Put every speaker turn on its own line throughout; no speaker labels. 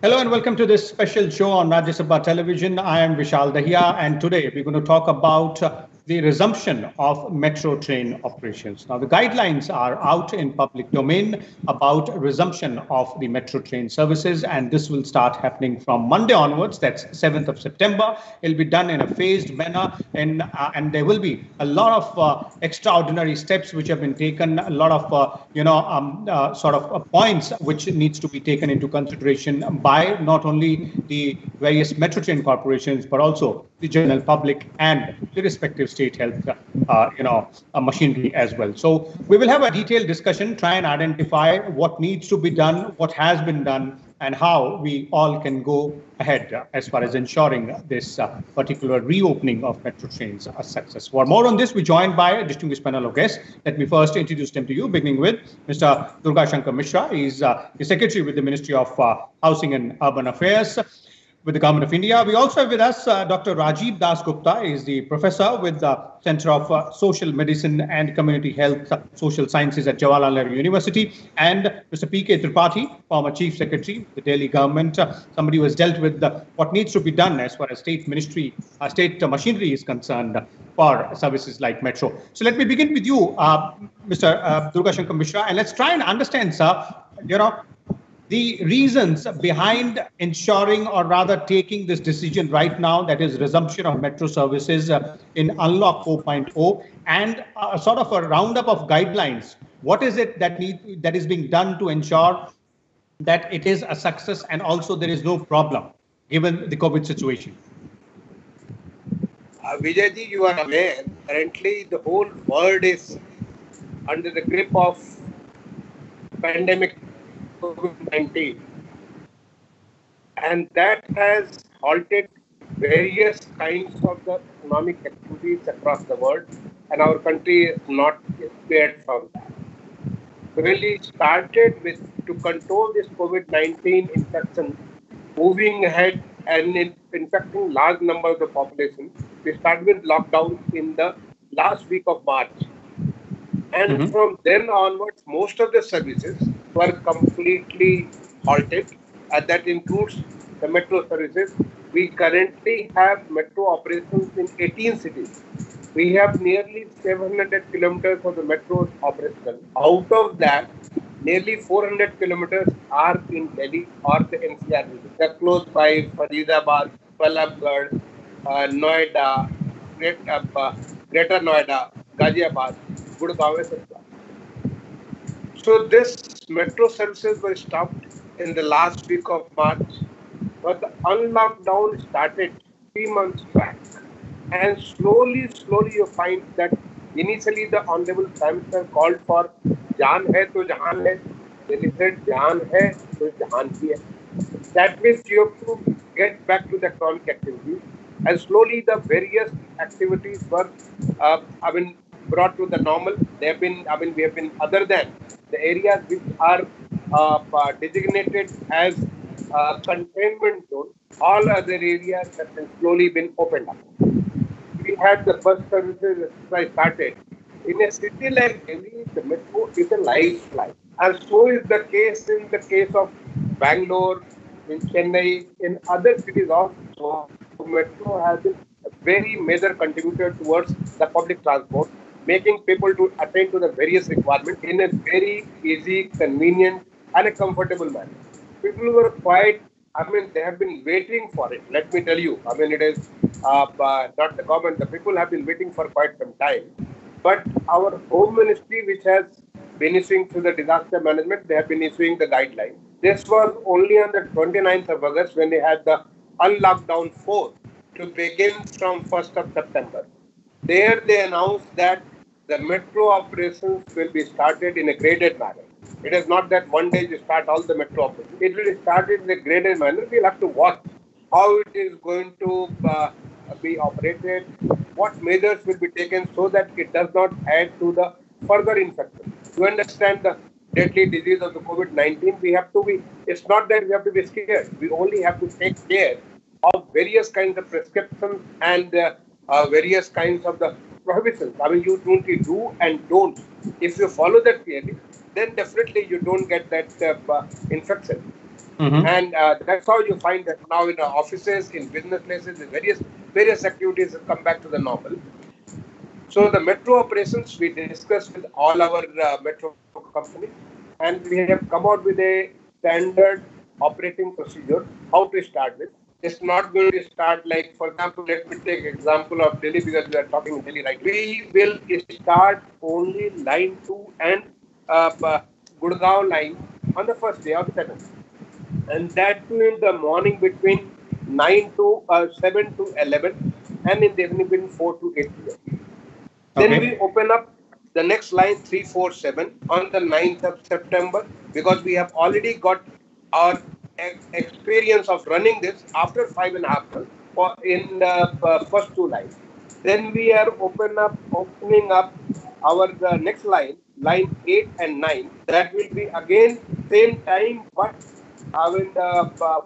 Hello and welcome to this special show on Rajya Sabha Television. I am Vishal Dahiya, and today we're going to talk about the resumption of metro train operations. Now, the guidelines are out in public domain about resumption of the metro train services, and this will start happening from Monday onwards. That's 7th of September. It'll be done in a phased manner, and there will be a lot of extraordinary steps which have been taken, a lot of points which needs to be taken into consideration by not only the various metro train corporations but also the general public and the respective state health machinery as well. So we will have a detailed discussion, try and identify what needs to be done, what has been done, and how we all can go ahead as far as ensuring this particular reopening of metro trains a success. For more on this, we're joined by a distinguished panel of guests. Let me first introduce them to you, beginning with Mr. Durga Shankar Mishra. He's the Secretary with the Ministry of Housing and Urban Affairs with the Government of India. We also have with us Dr. Rajiv Das Gupta. He is the professor with the Center of Social Medicine and Community Health Social Sciences at Jawaharlal Nehru University, and Mr. P.K. Tripathi, former Chief Secretary of the Delhi government, somebody who has dealt with what needs to be done as far as state machinery is concerned for services like metro. So let me begin with you, Mr. Durga Shankar Mishra, and let's try and understand, sir, the reasons behind ensuring, or rather taking this decision right now, that is resumption of metro services in Unlock 4.0, and sort of a roundup of guidelines. What is it that is being done to ensure that it is a success and also there is no problem given the COVID situation?
Vijayji, you are aware, currently the whole world is under the grip of pandemic COVID-19, and that has halted various kinds of the economic activities across the world, and our country is not spared from that. We really started with to control this COVID-19 infection, moving ahead and infecting large number of the population. We started with lockdown in the last week of March. And from then onwards, most of the services were completely halted. That includes the metro services. We currently have metro operations in 18 cities. We have nearly 700 kilometers of the metro operational. Out of that, nearly 400 kilometers are in Delhi or the NCR region. They're close by Faridabad, Pallabgarh, Noida, Greater Noida, Ghaziabad, Gurgaon, etc. So this metro services were stopped in the last week of March, but the unlockdown started 3 months back. And slowly you find that initially the Honorable Prime Minister called for Jaan hai to Jahan hai. Then he said Jaan hai to Jahan bhi hai. That means you have to get back to the economic activities. And slowly the various activities were, brought to the normal. We have been, other than the areas which are designated as containment zone, all other areas have been slowly been opened up. We had the bus services started. In a city like Delhi, the metro is a lifeline. And so is the case in the case of Bangalore, in Chennai, in other cities also. Metro has been a very major contributor towards the public transport, making people to attain to the various requirements in a very easy, convenient, and a comfortable manner. People were quite, they have been waiting for it. Let me tell you, it is not the government, the people have been waiting for quite some time. But our Home Ministry, which has been issuing through the disaster management, they have been issuing the guidelines. This was only on the 29th of August when they had the unlockdown 4 to begin from 1st of September. There they announced that the metro operations will be started in a graded manner. It is not that one day you start all the metro operations. It will be started in a graded manner. We'll have to watch how it is going to be operated, what measures will be taken so that it does not add to the further infection. To understand the deadly disease of the COVID-19, we have to be, it's not that we have to be scared. We only have to take care of various kinds of prescriptions and various kinds of the prohibitions. You don't do and don't. If you follow that clearly, then definitely you don't get that infection. And that's how you find that now in offices, in business places, in various activities have come back to the normal. So the metro operations we discussed with all our metro companies, and we have come out with a standard operating procedure how to start with. It's not going to start like, for example, let me take example of Delhi because we are talking in Delhi, right? We will start only line 2 and Gurgaon line on the first day of 7th, and that too in the morning between 7 to 11, and in the evening between 4 to 8 p.m. Then we open up the next line 347 on the 9th of September because we have already got our experience of running this after 5.5 months in the first two lines. Then we are opening up our next line, line 8 and 9. That will be again same time, but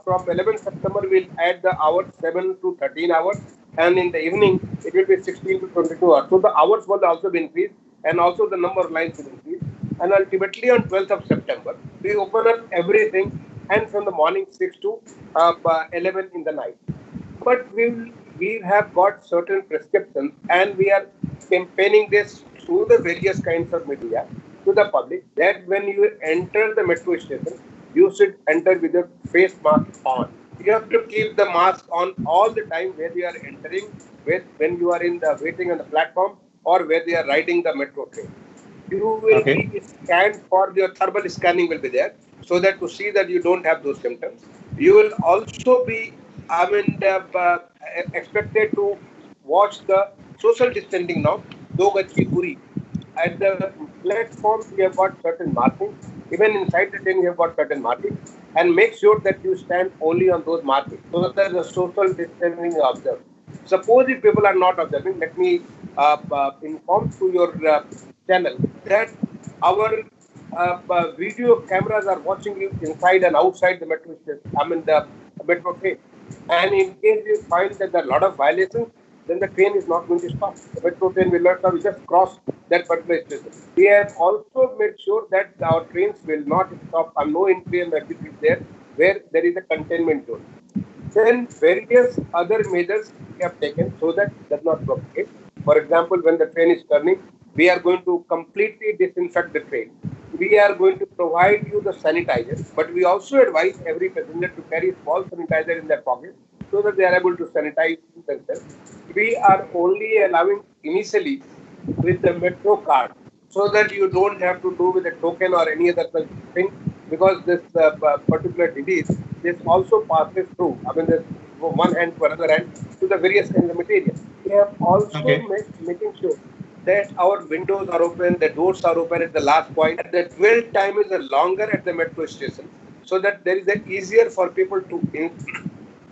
from 11th September we'll add the hours 7 to 13 hours, and in the evening it will be 16 to 22 hours. So the hours will also be increased, and also the number of lines will increase. And ultimately on 12th of September we open up everything, and from the morning 6 to 11 in the night. But we have got certain prescriptions, and we are campaigning this through the various kinds of media to the public that when you enter the metro station, you should enter with your face mask on. You have to keep the mask on all the time where you are entering, when you are in the waiting on the platform, or where they are riding the metro train. You will be scanned for your thermal scanning will be there, so that to see that you don't have those symptoms. You will also be, expected to watch the social distancing now. Do gaj ki duri. At the platforms, we have got certain markings. Even inside the train, we have got certain markings. And make sure that you stand only on those markings, so that the social distancing is observed. Suppose if people are not observing, let me inform to your channel that our video cameras are watching you inside and outside the metro station, the metro train. And in case you find that there are a lot of violations, then the train is not going to stop. The metro train will not come, just cross that particular station. We have also made sure that our trains will not stop, and no entry and exit is there where there is a containment zone. Then various other measures we have taken so that it does not propagate. For example, when the train is turning, we are going to completely disinfect the train. We are going to provide you the sanitizer, but we also advise every passenger to carry a small sanitizer in their pocket so that they are able to sanitize themselves. We are only allowing initially with the metro card, so that you don't have to do with a token or any other thing, because this particular disease, this also passes through, this one hand to another hand to the various kinds of material. We have also making sure that our windows are open, the doors are open at the last point. The dwell time is longer at the metro station, so that there is easier for people to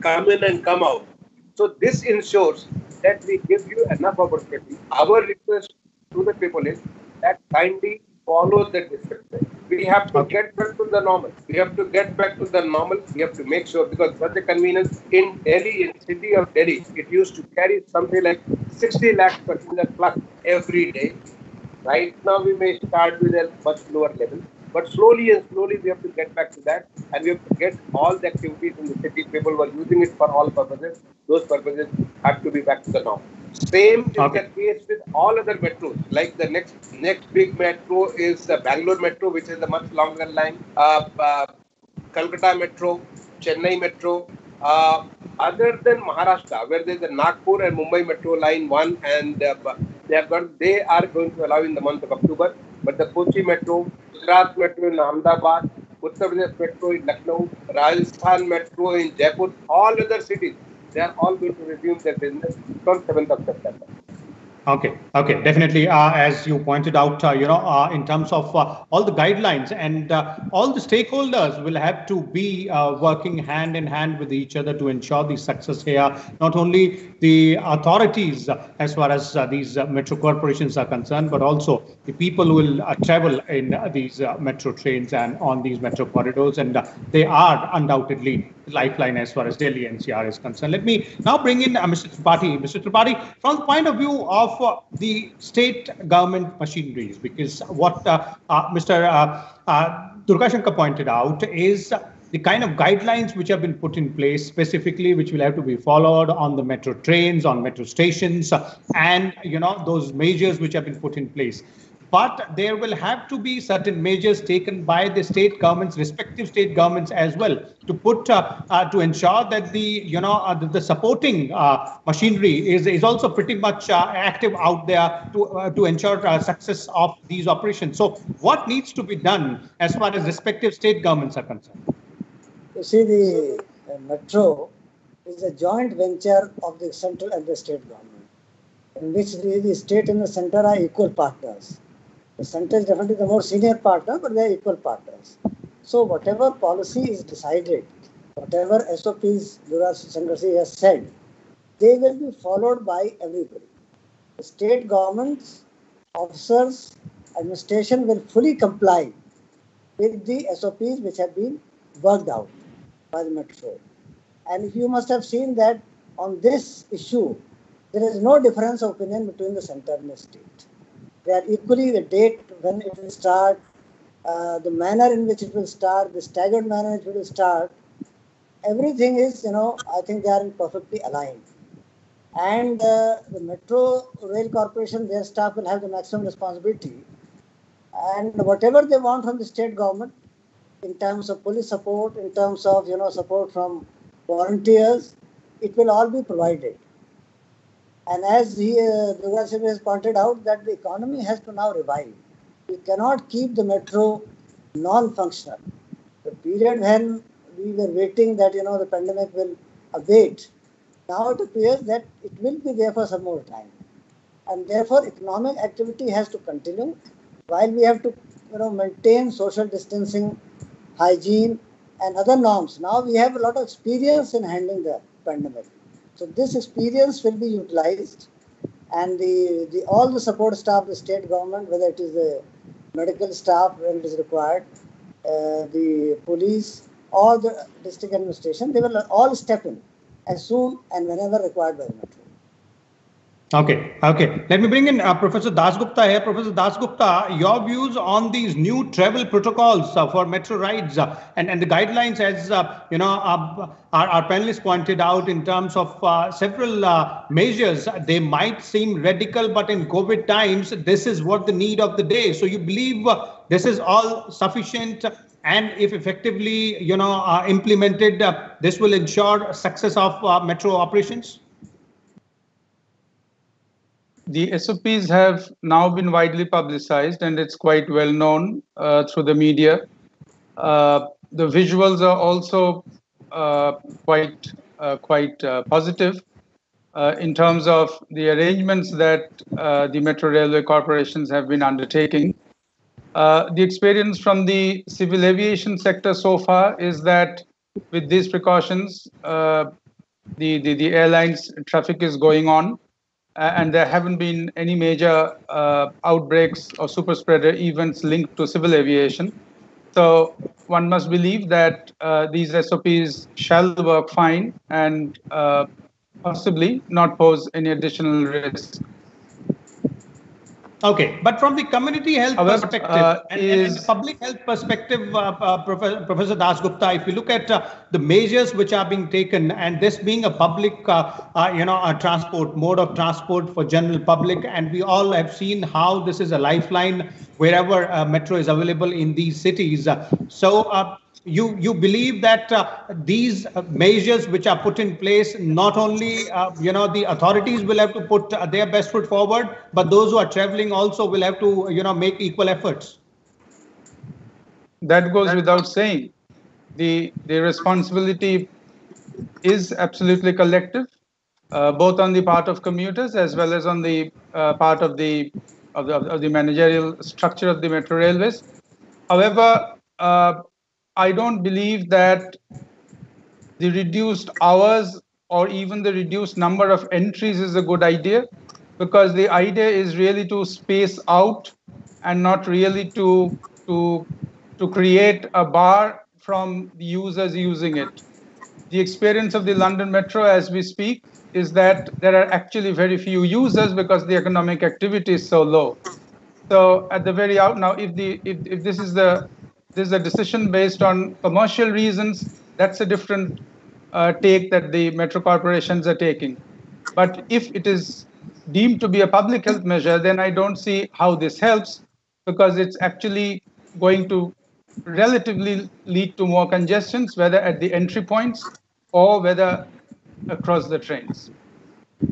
come in and come out. So this ensures that we give you enough opportunity. Our request to the people is that kindly follow the discipline. We have to get back to the normal. We have to get back to the normal. We have to make sure, because such a convenience in Delhi, in city of Delhi, it used to carry something like 60 lakh passengers plus every day. Right now, we may start with a much lower level, but slowly and slowly we have to get back to that, and we have to get all the activities in the city. People were using it for all purposes. Those purposes have to be back to the norm. Same is the case with all other metros. Like the next big metro is the Bangalore Metro, which is a much longer line. Calcutta Metro, Chennai Metro. Other than Maharashtra, where there is the Nagpur and Mumbai Metro line 1, and they are going to allow in the month of October. But the Kochi Metro, Gujarat Metro in Ahmedabad, Uttar Pradesh Metro in Lucknow, Rajasthan Metro in Jaipur, all other cities, they are all going to resume their business from 7th of September.
Okay, definitely. As you pointed out, in terms of all the guidelines, and all the stakeholders will have to be working hand in hand with each other to ensure the success here. Not only the authorities, as far as these metro corporations are concerned, but also the people who will travel in these metro trains and on these metro corridors, and they are undoubtedly lifeline as far as Delhi NCR is concerned. Let me now bring in Mr. Tripathi. Mr. Tripathi, from the point of view of the state government machineries, because what Mr. Durgashankar pointed out is the kind of guidelines which have been put in place specifically, which will have to be followed on the metro trains, on metro stations, and those measures which have been put in place. But there will have to be certain measures taken by the state governments, respective state governments as well, to put to ensure that the supporting machinery is also pretty much active out there to ensure success of these operations. So, what needs to be done as far as respective state governments are concerned?
You see, the metro is a joint venture of the central and the state government, in which the state and the center are equal partners. The center is definitely the more senior partner, but they are equal partners. So whatever policy is decided, whatever SOPs Yuvraj Chandrasi has said, they will be followed by everybody. The state governments, officers, administration will fully comply with the SOPs which have been worked out by the metro. And you must have seen that on this issue, there is no difference of opinion between the center and the state. They are equally the date when it will start, the manner in which it will start, the staggered manner in which it will start. Everything is, I think they are perfectly aligned. And the Metro Rail Corporation, their staff will have the maximum responsibility. And whatever they want from the state government, in terms of police support, in terms of, support from volunteers, it will all be provided. And as Yuvraj has pointed out, that the economy has to now revive. We cannot keep the metro non-functional. The period when we were waiting that, the pandemic will abate, now it appears that it will be there for some more time. And therefore, economic activity has to continue while we have to, maintain social distancing, hygiene, and other norms. Now we have a lot of experience in handling the pandemic. So this experience will be utilized, and all the support staff, the state government, whether it is the medical staff when it is required, the police, or the district administration, they will all step in as soon and whenever required by the metro.
Okay. Let me bring in Professor Dasgupta here. Professor Dasgupta, your views on these new travel protocols for metro rides and the guidelines, as our panelists pointed out, in terms of several measures. They might seem radical, but in COVID times, this is what the need of the day. So you believe this is all sufficient, and if effectively, implemented, this will ensure success of metro operations?
The SOPs have now been widely publicized, and it's quite well known through the media. The visuals are also quite positive in terms of the arrangements that the Metro Railway corporations have been undertaking. The experience from the civil aviation sector so far is that with these precautions, the airlines traffic is going on. And there haven't been any major outbreaks or super spreader events linked to civil aviation. So one must believe that these SOPs shall work fine and possibly not pose any additional risk.
Okay, but from the community health perspective and the public health perspective, Professor Dasgupta, if you look at the measures which are being taken, and this being a public, transport mode of transport for general public, and we all have seen how this is a lifeline wherever metro is available in these cities. So you believe that these measures which are put in place, not only the authorities will have to put their best foot forward, but those who are traveling also will have to make equal efforts?
That goes without saying. The responsibility is absolutely collective, both on the part of commuters as well as on the part of the managerial structure of the metro railways. However, I don't believe that the reduced hours or even the reduced number of entries is a good idea, because the idea is really to space out and not really to create a bar from the users using it. The experience of the London Metro as we speak is that there are actually very few users because the economic activity is so low. So at the very out now, if this is the this is a decision based on commercial reasons, that's a different take that the metro corporations are taking. But if it is deemed to be a public health measure, then I don't see how this helps, because it's actually going to relatively lead to more congestions, whether at the entry points or whether across the trains.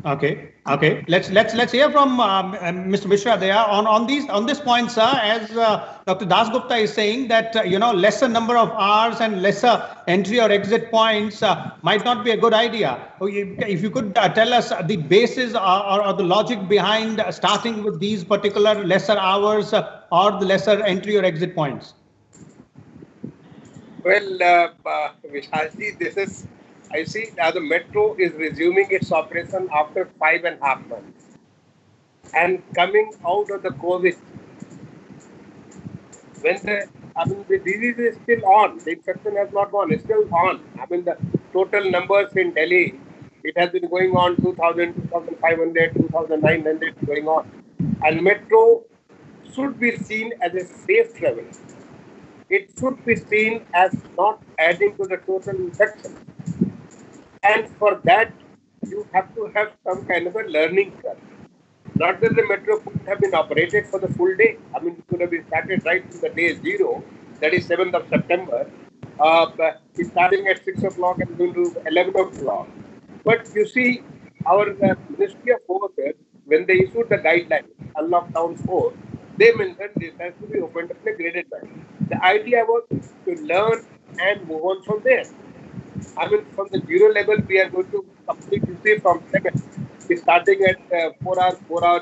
Okay, okay. Let's hear from Mr. Mishra there on this point, sir. As Dr. Dasgupta is saying that lesser number of hours and lesser entry or exit points might not be a good idea. If you could tell us the basis or the logic behind starting with these particular lesser hours or the lesser entry or exit points.
Well, Vishalji, this is, I see now the metro is resuming its operation after 5.5 months. And coming out of the COVID, when the disease is still on, the infection has not gone, it's still on. I mean, the total numbers in Delhi, it has been going on 2,000, 2,500, 2,900 going on. And metro should be seen as a safe travel. It should be seen as not adding to the total infection. And for that, you have to have some kind of a learning curve. Not that the metro could have been operated for the full day. I mean, it could have been started right from the day 0, that is 7th of September, starting at 6 o'clock and going to 11 o'clock. But you see, our Ministry of Home Affairs, when they issued the guidelines on lockdown 4, they mentioned this has to be opened up in a graded manner. The idea was to learn and move on from there. I mean, from the 0 level, we are going to completely from 7. Starting at 4 hours,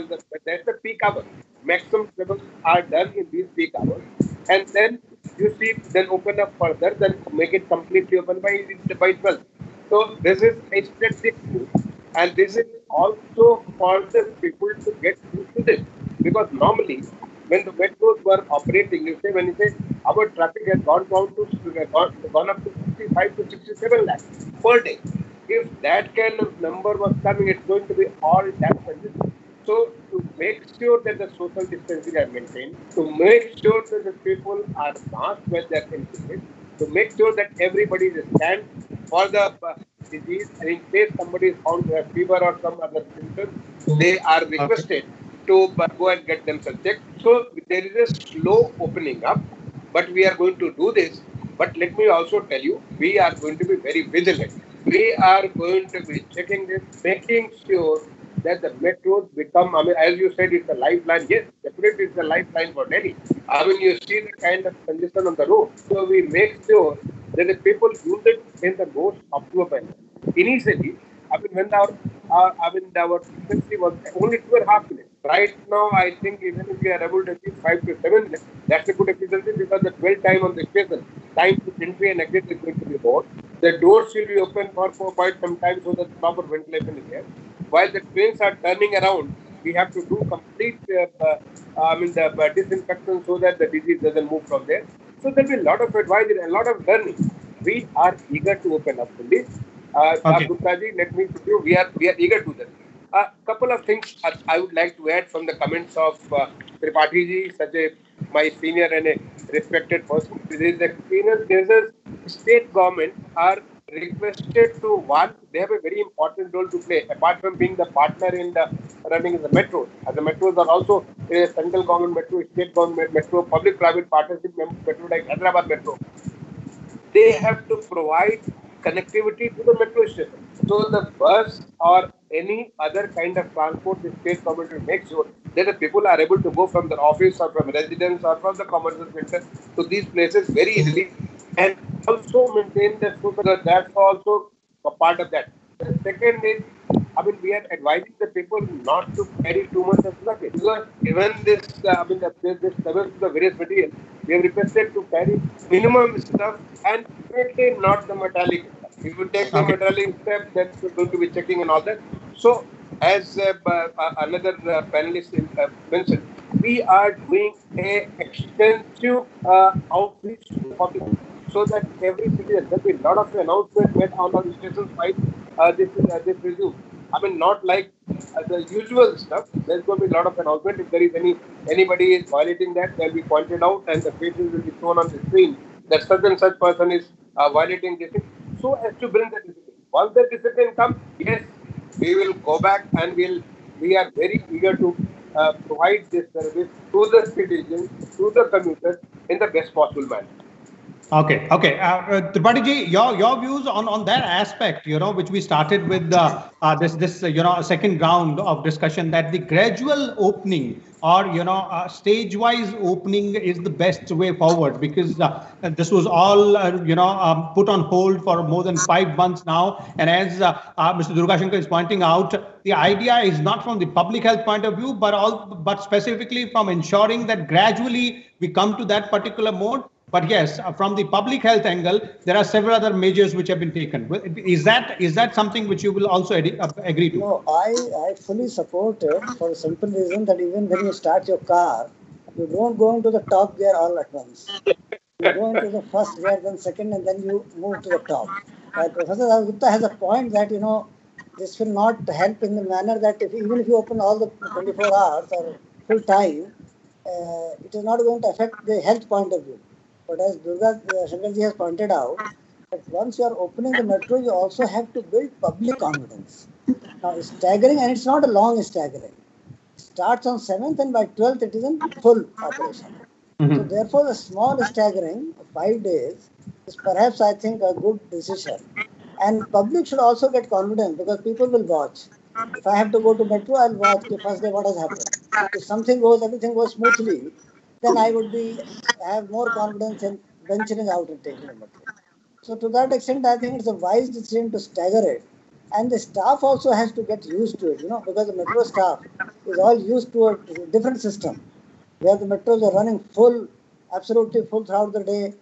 that's the peak hour. Maximum levels are done in these peak hours. And then you see, then open up further, then make it completely open by 12. So this is a strategic move. And this is also for the people to get used to this. Because normally, when the metros were operating, when you say our traffic has gone up to 65 to 67 lakhs per day. If that kind of number was coming, it's going to be all that congested. So to make sure that the social distancing is maintained, to make sure that the people are masked when they are infected, to make sure that everybody is stand for the disease, and in case somebody is found to have fever or some other symptoms, they are requested to go and get themselves checked. So there is a slow opening up, but we are going to do this. But let me also tell you, we are going to be very vigilant. We are going to be checking this, making sure that the metros become, I mean, as you said, it's a lifeline. Yes, definitely it's a lifeline for Delhi. I mean, you see the kind of congestion on the road. So we make sure that the people use it in the most optimal manner. Initially, I mean, when our frequency was only 2.5 minutes. Right now, I think even if we are able to achieve 5 to 7 minutes, that's a good efficiency because the dwell time on the station, time to entry and exit is going to be more. The doors will be open for quite some time so that proper ventilation is there. While the trains are turning around, we have to do complete disinfection so that the disease doesn't move from there. So there will be a lot of advice and a lot of learning. We are eager to open up fully. Guptaji, let me tell you, we are eager to that. A couple of things I would like to add from the comments of Tripathi ji, my senior and a respected person. There's a state government are requested to, one, they have a very important role to play, apart from being the partner in the running the metros. And the metros are also a central government metro, state government metro, public-private partnership metro like Hyderabad Metro. They have to provide connectivity to the metro station. So the bus or any other kind of transport, the state government will make sure that the people are able to go from their office or from residence or from the commercial center to these places very easily and also maintain the social. That's also a part of that. The second is, I mean, we are advising the people not to carry too much of luggage. Because even this, this levels to the various materials, we have requested to carry minimum stuff and definitely not the metallic stuff. If you take the metallic stuff, then you're going to be checking and all that. So, as another panelist mentioned, we are doing a extensive outreach to the public so that every citizen, there will be a lot of announcements made on the stations by this review. I mean, not like the usual stuff. There's going to be a lot of announcement. If there is anybody is violating that, they'll be pointed out, and the faces will be shown on the screen that such and such person is violating this thing, so as to bring the discipline. Once the discipline comes, yes, we will go back and we are very eager to provide this service to the citizens, to the commuters in the best possible manner.
Okay, okay. Tripathi, your views on that aspect, which we started with this second round of discussion, that the gradual opening or stage-wise opening is the best way forward, because this was all put on hold for more than 5 months now, and as Mr. Durgashankar is pointing out, the idea is not from the public health point of view, but specifically from ensuring that gradually we come to that particular mode. But yes, from the public health angle, there are several other measures which have been taken. Is that something which you will also agree to?
No, I fully support it for the simple reason that even when you start your car, you don't go into the top gear all at once. You go into the first gear, then second, and then you move to the top. Professor Dasgupta has a point that, this will not help in the manner that even if you open all the 24 hours or full time, it is not going to affect the health point of view. But as Shankarji has pointed out, that once you are opening the metro, you also have to build public confidence. Now, staggering, and it's not a long staggering. It starts on 7th, and by 12th, it is in full operation. Mm-hmm. So, therefore, the small staggering of 5 days is perhaps, I think, a good decision. And public should also get confidence, because people will watch. If I have to go to metro, I'll watch the first day what has happened. If everything goes smoothly, then I would have more confidence in venturing out and taking a metro. So to that extent, I think it's a wise decision to stagger it. And the staff also has to get used to it, because the metro staff is all used to a different system, where the metros are running full, absolutely full throughout the day,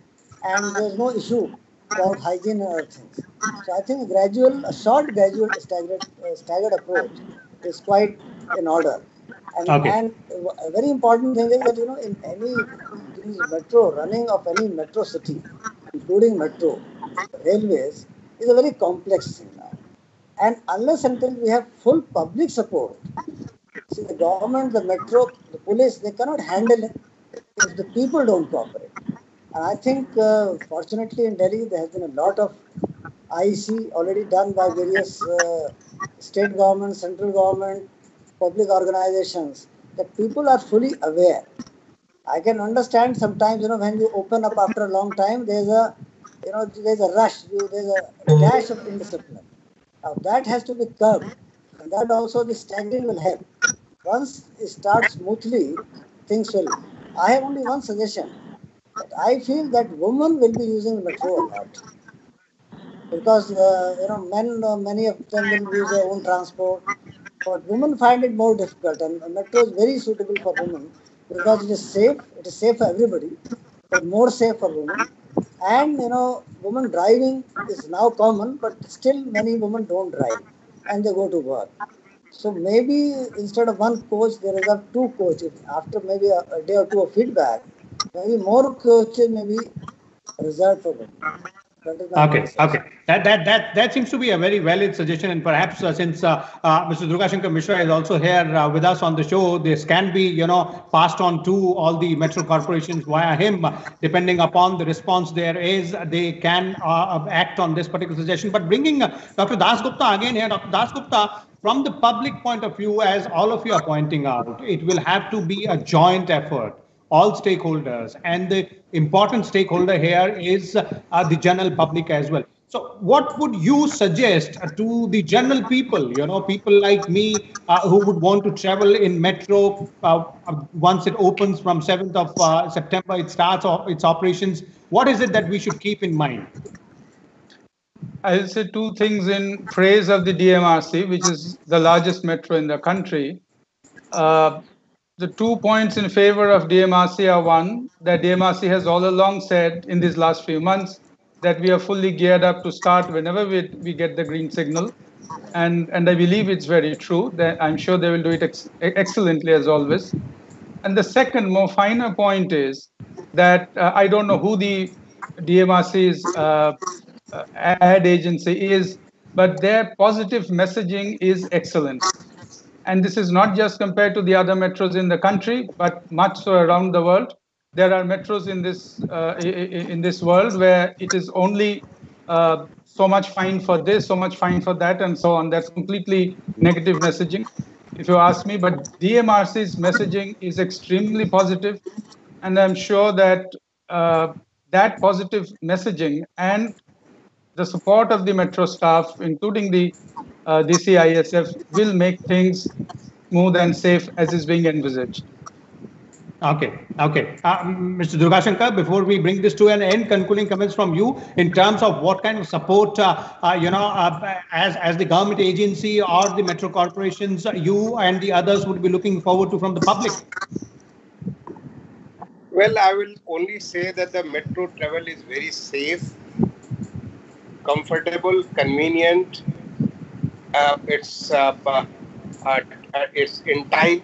and there's no issue about hygiene and other things. So I think a short gradual staggered approach is quite in order. And a very important thing is that, in any metro, running of any metro city, including metro, railways, is a very complex thing now. And unless until we have full public support, see, the government, the metro, the police, they cannot handle it if the people don't cooperate. And I think, fortunately, in Delhi, there has been a lot of IEC already done by various state governments, central government, public organizations, that people are fully aware. I can understand sometimes, when you open up after a long time, there's a rush, there's a dash of indiscipline. Now that has to be curbed, and that also the staggering will help. Once it starts smoothly, things will. I have only one suggestion. That I feel that women will be using the metro a lot, because men, many of them will use their own transport. But women find it more difficult, and metro is very suitable for women because it is safe for everybody, but more safe for women. And women driving is now common, but still many women don't drive and they go to work. So maybe instead of one coach, there is 2 coaches. After maybe a day or 2 of feedback, maybe more coaches may be reserved for women.
Okay. That seems to be a very valid suggestion, and perhaps since Mr. Durgashankar Mishra is also here with us on the show, this can be passed on to all the metro corporations via him. Depending upon the response there is, they can act on this particular suggestion. But bringing Dr. Dasgupta again here, Dr. Dasgupta, from the public point of view, as all of you are pointing out, it will have to be a joint effort. All stakeholders, and the important stakeholder here is the general public as well. So what would you suggest to the general people, people like me who would want to travel in metro once it opens from 7th of September, it starts its operations. What is it that we should keep in mind?
I'll say 2 things in praise of the DMRC, which is the largest metro in the country. The 2 points in favor of DMRC are, one, that DMRC has all along said in these last few months that we are fully geared up to start whenever we get the green signal. And I believe it's very true. That I'm sure they will do it excellently as always. And the second, more finer point is that I don't know who the DMRC's ad agency is, but their positive messaging is excellent. and this is not just compared to the other metros in the country, but much so around the world. There are metros in this world where it is only so much fine for this, so much fine for that, and so on. That's completely negative messaging, if you ask me. But DMRC's messaging is extremely positive, and I'm sure that that positive messaging and the support of the metro staff, including the DCISF, will make things smooth and safe as is being envisaged.
Okay. Mr. Durgashankar, before we bring this to an end, concluding comments from you in terms of what kind of support, as the government agency or the metro corporations, you and the others would be looking forward to from the public.
Well, I will only say that the metro travel is very safe, comfortable, convenient. It's in time.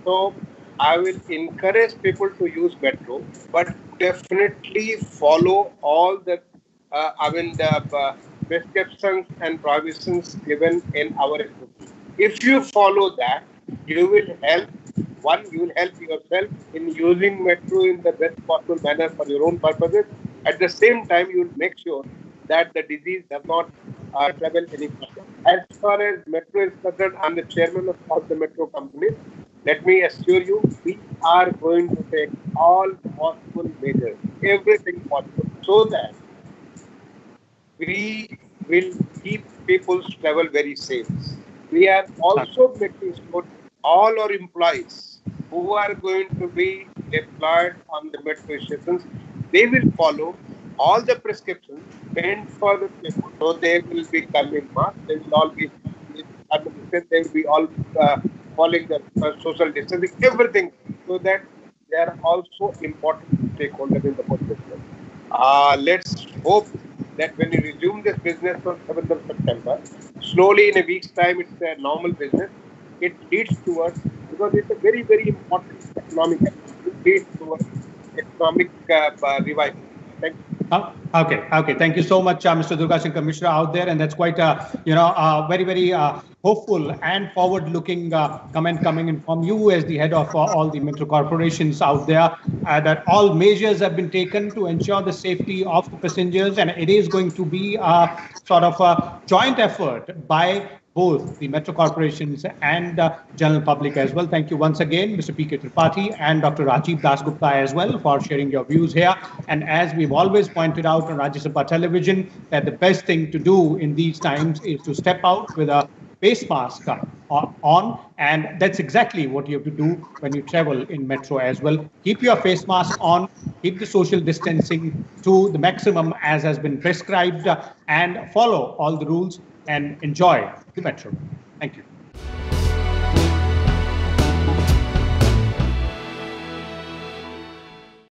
So I will encourage people to use metro, but definitely follow all the prescriptions and prohibitions given in our SOP. If you follow that, you will help. One, you will help yourself in using metro in the best possible manner for your own purposes. At the same time, you will make sure that the disease does not travel any further. As far as metro is concerned, I'm the chairman of all the metro companies. Let me assure you, we are going to take all possible measures, everything possible, so that we will keep people's travel very safe. We are also making sure all our employees who are going to be deployed on the metro stations, they will follow all the prescriptions meant for the people. So they will be coming mask, they will all be they will be all following the social distancing, everything, so that they are also important stakeholders in the whole business. Let's hope that when we resume this business on 7th of September, slowly in a week's time, it's a normal business. It leads towards, because it's a very, very important economic activity, it leads towards economic revival. Thank you.
Okay. Thank you so much, Mr. Durgashankar Mishra out there, and that's quite a very, very hopeful and forward-looking comment coming in from you as the head of all the metro corporations out there. That all measures have been taken to ensure the safety of the passengers, and it is going to be a sort of a joint effort by both the metro corporations and general public as well. Thank you once again, Mr. P.K. Tripathi and Dr. Rajiv Dasgupta as well for sharing your views here. And as we've always pointed out on Rajya Sabha television, that the best thing to do in these times is to step out with a face mask on, and that's exactly what you have to do when you travel in metro as well. Keep your face mask on, keep the social distancing to the maximum as has been prescribed, and follow all the rules and enjoy the metro. Thank you.